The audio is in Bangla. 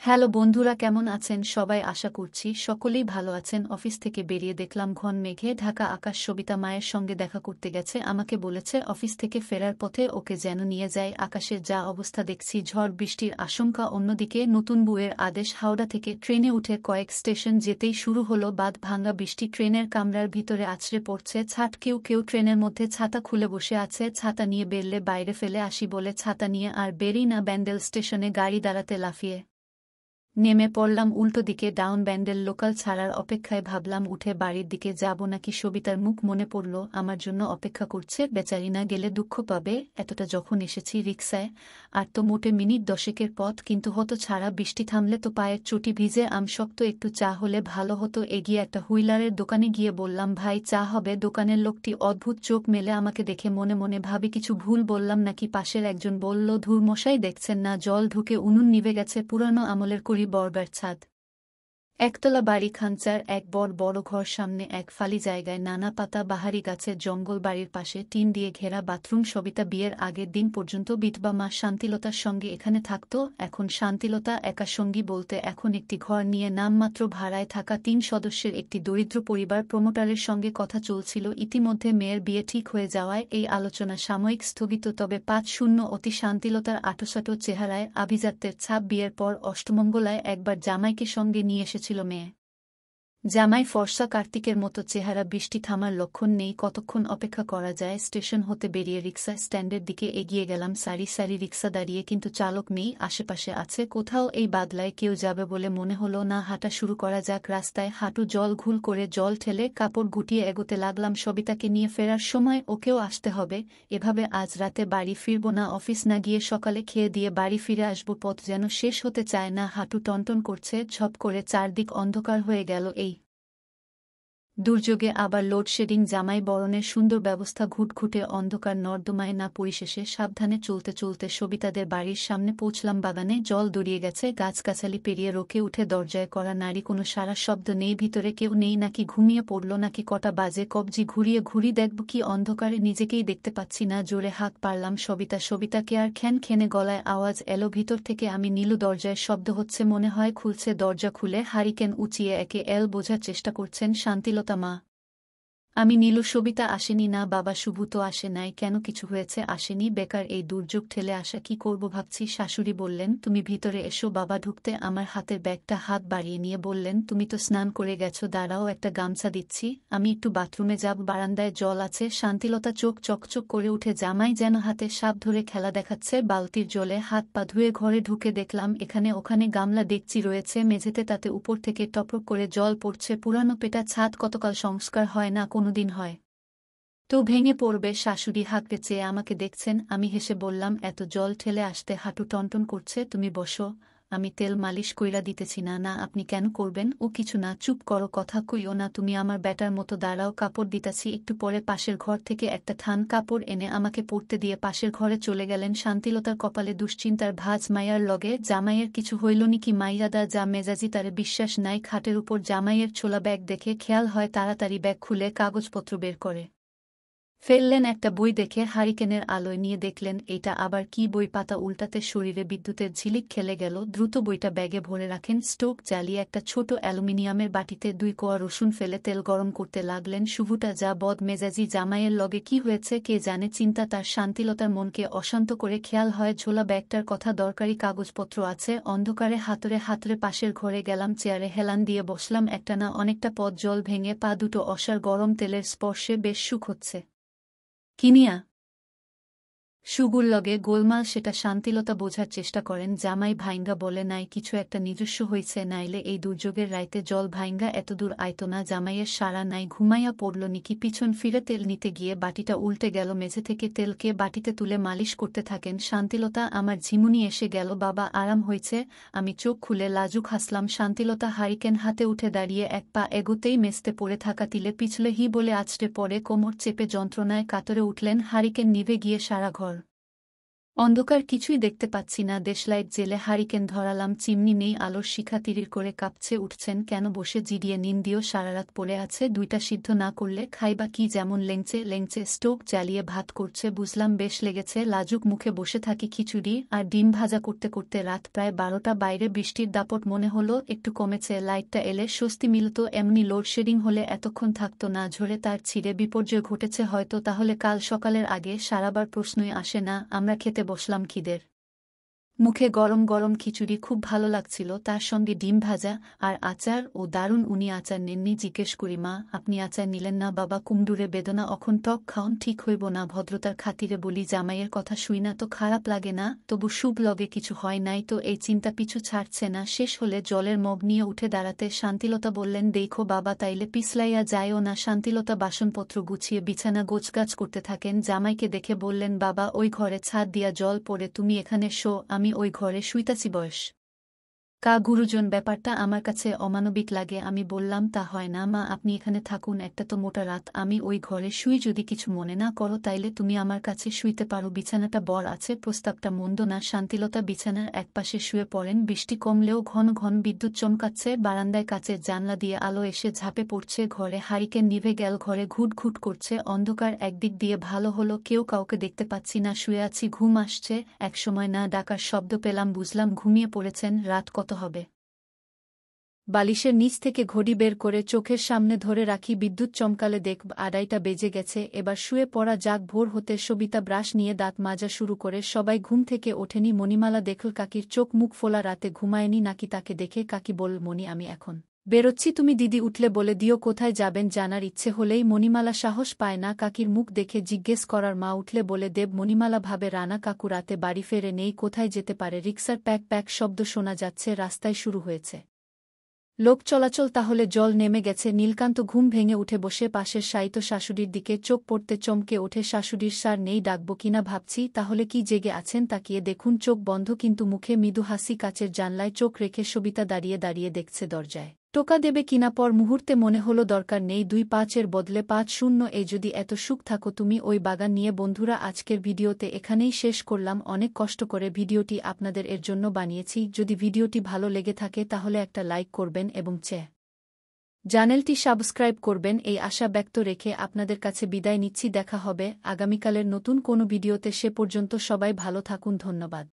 হ্যালো বন্ধুরা, কেমন আছেন সবাই? আশা করছি সকলেই ভালো আছেন। অফিস থেকে বেরিয়ে দেখলাম ঘন মেঘে ঢাকা আকাশ। সবিতা মায়ের সঙ্গে দেখা করতে গেছে, আমাকে বলেছে অফিস থেকে ফেরার পথে ওকে যেন নিয়ে যায়। আকাশের যা অবস্থা দেখছি, ঝড় বৃষ্টির আশঙ্কা। অন্যদিকে নতুন বউয়ের আদেশ, হাওড়া থেকে ট্রেনে উঠে কয়েক স্টেশন যেতেই শুরু হলো বাঁধ ভাঙা বৃষ্টি। ট্রেনের কামরার ভিতরে আছড়ে পড়ছে ছাট। কেউ কেউ ট্রেনের মধ্যে ছাতা খুলে বসে আছে, ছাতা নিয়ে বেরলে বাইরে ফেলে আসি বলে ছাতা নিয়ে আর বেরি না। ব্যান্ডেল স্টেশনে গাড়ি দাঁড়াতে লাফিয়ে নেমে পড়লাম উল্টো দিকে। ডাউন ব্যান্ডেল লোকাল ছাড়ার অপেক্ষায়। ভাবলাম উঠে বাড়ির দিকে যাব নাকি। সবিতার মুখ মনে পড়ল, আমার জন্য অপেক্ষা করছে। বেচারি না গেলে দুঃখ পাবে। এতটা যখন এসেছি রিকশায়, আর তো মোটে মিনিট 10-এর পথ। কিন্তু হতো ছাড়া, বৃষ্টি থামলে তো পায়ের চটি ভিজে। শক্ত একটু চা হলে ভালো হতো। এগিয়ে একটা হুইলারের দোকানে গিয়ে বললাম, ভাই চা হবে? দোকানের লোকটি অদ্ভুত চোখ মেলে আমাকে দেখে। মনে মনে ভাবি কিছু ভুল বললাম নাকি। পাশের একজন বলল, ধুর মশাই, দেখছেন না জল ঢুকে উনুন নিভে গেছে। পুরানো আমলের করি বর্গার ছাদ, একতলা বাড়ি, খাঞ্চার এক বড় বড় ঘর, সামনে এক ফালি জায়গায় নানা পাতা বাহারি গাছের জঙ্গল। বাড়ির পাশে টিন দিয়ে ঘেরা বাথরুম। সবিতা বিয়ের আগের দিন পর্যন্ত বিধবা মা শান্তিলতার সঙ্গে এখানে থাকত। এখন শান্তিলতা একা। সঙ্গী বলতে এখন একটি ঘর নিয়ে নামমাত্র ভাড়ায় থাকা 3 সদস্যের একটি দরিদ্র পরিবার। প্রমোটারের সঙ্গে কথা চলছিল ইতিমধ্যে মেয়ের বিয়ে ঠিক হয়ে যাওয়ায় এই আলোচনা সাময়িক স্থগিত। তবে 5-0 অতি শান্তিলতার আটোসাটো চেহারায় আভিজাত্যের ছাপ। বিয়ের পর অষ্টমঙ্গলায় একবার জামাইকে সঙ্গে নিয়ে এসেছিল মেয়ে। জামাই ফর্সা, কার্তিকের মতো চেহারা। বৃষ্টি থামার লক্ষণ নেই। কতক্ষণ অপেক্ষা করা যায়? স্টেশন হতে বেরিয়ে রিকশা স্ট্যান্ডের দিকে এগিয়ে গেলাম। সারি সারি রিকশা দাঁড়িয়ে, কিন্তু চালক নেই। আশেপাশে আছে কোথাও। এই বাদলায় কেউ যাবে বলে মনে হলো না। হাঁটা শুরু করা যাক। রাস্তায় হাঁটু জল ঘুল করে, জল ঠেলে কাপড় গুটিয়ে এগোতে লাগলাম। সবিতাকে নিয়ে ফেরার সময় ওকেও আসতে হবে। এভাবে আজ রাতে বাড়ি ফিরব না। অফিস না গিয়ে সকালে খেয়ে দিয়ে বাড়ি ফিরে আসবো। পথ যেন শেষ হতে চায় না। হাঁটু টনটন করছে। ঝপ করে চারদিক অন্ধকার হয়ে গেল। এই দুর্যোগে আবার লোডশেডিং। জামাই বরণের সুন্দর ব্যবস্থা ঘুটঘুটে অন্ধকার নর্দমায়। না পরিশেষে সাবধানে চলতে চলতে সবিতাদের বাড়ির সামনে পৌঁছলাম। বাগানে জল দড়িয়ে গেছে, গাছগাছালি পেরিয়ে রোকে উঠে দরজায় করা নাড়ি। কোনো সারা শব্দ নেই। ভিতরে কেউ নেই নাকি ঘুমিয়ে পড়ল নাকি? কটা বাজে? কবজি ঘুরিয়ে ঘুরি দেখব কি? অন্ধকারে নিজেকেই দেখতে পাচ্ছি না। জোরে হাঁক পারলাম, সবিতা সবিতাকে। আর খ্যান খেনে গলায় আওয়াজ এলো ভিতর থেকে। আমি নীলু। দরজায় শব্দ হচ্ছে, মনে হয় খুলছে। দরজা খুলে হারিকেন উঁচিয়ে একে এল বোঝার চেষ্টা করছেন শান্তিলতা মা। আমি নীলু। সবিতা আসেনি না? বাবা শুভু তো আসে নাই কেন? কিছু হয়েছে? আসেনি। বেকার এই দুর্যোগ ঠেলে আসা। কি করব ভাবছি। শাশুড়ি বললেন, তুমি ভিতরে এসো। বাবা ঢুকতে আমার হাতের ব্যাগটা হাত বাড়িয়ে নিয়ে বললেন, তুমি তো স্নান করে গেছো, দাঁড়াও একটা গামছা দিচ্ছি। আমি একটু বাথরুমে যাব, বারান্দায় জল আছে। শান্তিলতা চোখ চকচক করে উঠে। জামাই যেন হাতে সাপ ধরে খেলা দেখাচ্ছে। বালতির জলে হাত পা ধুয়ে ঘরে ঢুকে দেখলাম এখানে ওখানে গামলা ডেকচি রয়েছে মেঝেতে, তাতে উপর থেকে টপক করে জল পড়ছে। পুরানো পেটা ছাদ, কতকাল সংস্কার হয় না, কোনোদিন হয় তো ভেঙে পড়বে। শাশুড়ি হাঁকড়ে চেয়ে আমাকে দেখছেন। আমি হেসে বললাম, এত জল ঠেলে আসতে হাঁটু টনটন করছে, তুমি বসো, আমি তেল মালিশ কইরা দিতেছি। না না, আপনি কেন করবেন? ও কিছু না। চুপ করো, কথা কইও না তুমি। আমার ব্যাটার মতো দাঁড়াও, কাপড় দিতাছি। একটু পরে পাশের ঘর থেকে একটা থান কাপড় এনে আমাকে পরতে দিয়ে পাশের ঘরে চলে গেলেন। শান্তিলতার কপালে দুশ্চিন্তার ভাঁজ। মাইয়ার লগে জামাইয়ের কিছু হইল নাকি? মাইয়াদা যা মেজাজি, তারে বিশ্বাস নাই। খাটের উপর জামাইয়ের ছোলা ব্যাগ দেখে খেয়াল হয়, তাড়াতাড়ি ব্যাগ খুলে কাগজপত্র বের করে ফেললেন। একটা বই দেখে হারিকেনের আলোয় নিয়ে দেখলেন, এটা আবার কি বই? পাতা উল্টাতে শরীরে বিদ্যুতের ঝিলিক খেলে গেল। দ্রুত বইটা ব্যাগে ভরে রাখেন। স্টোভ জ্বালিয়ে একটা ছোট অ্যালুমিনিয়ামের বাটিতে 2 কোয়া রসুন ফেলে তেল গরম করতে লাগলেন। শুভুটা যা বদ মেজাজি, জামাইয়ের লগে কি হয়েছে কে জানে। চিন্তা তার শান্তিলতার মনকে অশান্ত করে। খেয়াল হয় ঝোলা ব্যাগটার কথা, দরকারি কাগজপত্র আছে। অন্ধকারে হাতরে হাতরে পাশের ঘরে গেলাম, চেয়ারে হেলান দিয়ে বসলাম। একটানা অনেকটা পথ জল ভেঙে পা দুটো অসার গরম তেলের স্পর্শে বেশ সুখ হচ্ছে। কিনিয়া সুগুর লগে গোলমাল, সেটা শান্তিলতা বোঝার চেষ্টা করেন। জামাই ভাইঙ্গা বলে, নাই কিছু একটা নিজস্ব হইছে, নাইলে এই দুর্যোগের রাইতে জল ভাইঙ্গা এতদূর আইতো না। জামাইয়ের সাড়া নাই। ঘুমাইয়া পড়ল নিকি? পিছন ফিরে তেল নিতে গিয়ে বাটিটা উল্টে গেল। মেঝে থেকে তেলকে বাটিতে তুলে মালিশ করতে থাকেন শান্তিলতা। আমার ঝিমুনি এসে গেল। বাবা আরাম হয়েছে? আমি চোখ খুলে লাজুক হাসলাম। শান্তিলতা হারিকেন হাতে উঠে দাঁড়িয়ে এক পা এগোতেই মেঝেতে পড়ে থাকা তিলে পিছলে হি বলে আছড়ে পড়ে কোমর চেপে যন্ত্রণায় কাতরে উঠলেন। হারিকেন নিভে গিয়ে সারা ঘর অন্ধকার কিছুই দেখতে পাচ্ছি না, দেশলাইট জেলে হারিকেন ধরালাম, চিমনি নেই, আলোর শিখা তিরির করে কাঁপছে। উঠছেন কেন, বসে জিরিয়ে নিন দিও, সারারাত পড়ে আছে, দুইটা সিদ্ধ না করলে খাইবা কি, যেমন লেংচে লেংচে স্টোভ জ্বালিয়ে ভাত করছে। বুঝলাম বেশ লেগেছে, লাজুক মুখে বসে থাকি খিচুড়ি আর ডিম ভাজা করতে করতে রাত প্রায় 12টা। বাইরে বৃষ্টির দাপট মনে হলো একটু কমেছে, লাইটটা এলে স্বস্তি মিলত। এমনি লোডশেডিং হলে এতক্ষণ থাকতো না, ঝরে তার ছিঁড়ে বিপর্যয় ঘটেছে হয়তো, তাহলে কাল সকালের আগে সারাবার প্রশ্নই আসে না। আমরা খেতে বসলাম, খিদের মুখে গরম গরম খিচুড়ি খুব ভালো লাগছিল, তার সঙ্গে ডিম ভাজা আর আচার ও দারুণ। উনি আচার নেননি, জিজ্ঞেস করি মা আপনি আচার নিলেন না? বাবা কুমড়ুরে বেদনা, অখন টক খাওন ঠিক হইব না। ভদ্রতার খাতিরে বলি জামাইয়ের কথা শুই না তো খারাপ লাগে না, তবু শুভ লগে কিছু হয় নাই তো, এই চিন্তা পিছু ছাড়ছে না। শেষ হলে জলের মগ নিয়ে উঠে দাঁড়াতে শান্তিলতা বললেন, দেখো বাবা তাইলে পিছলাইয়া যায়ও না। শান্তিলতা বাসনপত্র গুছিয়ে বিছানা গোছগাছ করতে থাকেন, জামাইকে দেখে বললেন, বাবা ওই ঘরে ছাদ দিয়া জল পড়ে, তুমি এখানে শো, আমি ওই ঘরে শুইতাছি। বয়স কা গুরুজন, ব্যাপারটা আমার কাছে অমানবিক লাগে। আমি বললাম, তা হয় না মা, আপনি এখানে থাকুন, একটা তো মোটা রাত, আমি ওই ঘরে শুই, যদি কিছু মনে না করো তাইলে তুমি আমার কাছে শুইতে পারো, বিছানাটা বড় আছে, প্রস্তাবটা মন্দ না। শান্তিলতা বিছানার একপাশে শুয়ে পড়েন। বৃষ্টি কমলেও ঘন ঘন বিদ্যুৎ চমকাচ্ছে, বারান্দায় কাচের জানলা দিয়ে আলো এসে ঝাঁপে পড়ছে ঘরে। হারিকেন নিভে গেল, ঘরে ঘুট ঘুট করছে অন্ধকার। একদিক দিয়ে ভালো হলো, কেউ কাউকে দেখতে পাচ্ছি না, শুয়ে আছি, ঘুম আসছে। একসময় না ডাকার শব্দ পেলাম, বুঝলাম ঘুমিয়ে পড়েছেন। রাত কত হবে? বালিশের নিচ থেকে ঘড়ি বের করে চোখের সামনে ধরে রাখি, বিদ্যুৎ চমকালে দেখব 2:30 বেজে গেছে, এবার শুয়ে পড়া যাক। ভোর হতে সবিতা ব্রাশ নিয়ে দাঁত মাজা শুরু করে, সবাই ঘুম থেকে ওঠেনি। মণিমালা দেখল কাকির চোখ মুখ ফোলা, রাতে ঘুমায়নি নাকি তাকে দেখে। কাকি বলল, মণি আমি এখন বেরোচ্ছি, তুমি দিদি উঠলে বলে দিও কোথায় যাবেন। জানার ইচ্ছে হলেই মণিমালা সাহস পায় না কাকির মুখ দেখে জিজ্ঞেস করার, মা উঠলে বলে দেব। মণিমালা ভাবে রানা কাকু রাতে বাড়ি ফেরে নেই, কোথায় যেতে পারে। রিকশার প্যাক প্যাক শব্দ শোনা যাচ্ছে, রাস্তায় শুরু হয়েছে লোক চলাচল, তাহলে জল নেমে গেছে। নীলকান্ত ঘুম ভেঙে উঠে বসে পাশের শায়িত শাশুড়ির দিকে চোখ পড়তে চমকে ওঠে। শাশুড়ির সার নেই, ডাকব কিনা ভাবছি, তাহলে কি জেগে আছেন? তাকিয়ে দেখুন চোখ বন্ধ, কিন্তু মুখে মৃদু হাসি। কাচের জানলায় চোখ রেখে সবিতা দাঁড়িয়ে দাঁড়িয়ে দেখছে দরজায় টোকা দেবে কিনা। পর মুহূর্তে মনে হলো দরকার নেই, 2-5-এর বদলে 5-0। এই যদি এত সুখ থাকো তুমি ওই বাগান নিয়ে। বন্ধুরা আজকের ভিডিওতে এখানেই শেষ করলাম, অনেক কষ্ট করে ভিডিওটি আপনাদের এর জন্য বানিয়েছি। যদি ভিডিওটি ভালো লেগে থাকে তাহলে একটা লাইক করবেন এবং চ্যানেলটি সাবস্ক্রাইব করবেন, এই আশা ব্যক্ত রেখে আপনাদের কাছে বিদায় নিচ্ছি। দেখা হবে আগামীকালের নতুন কোনো ভিডিওতে, সে পর্যন্ত সবাই ভালো থাকুন, ধন্যবাদ।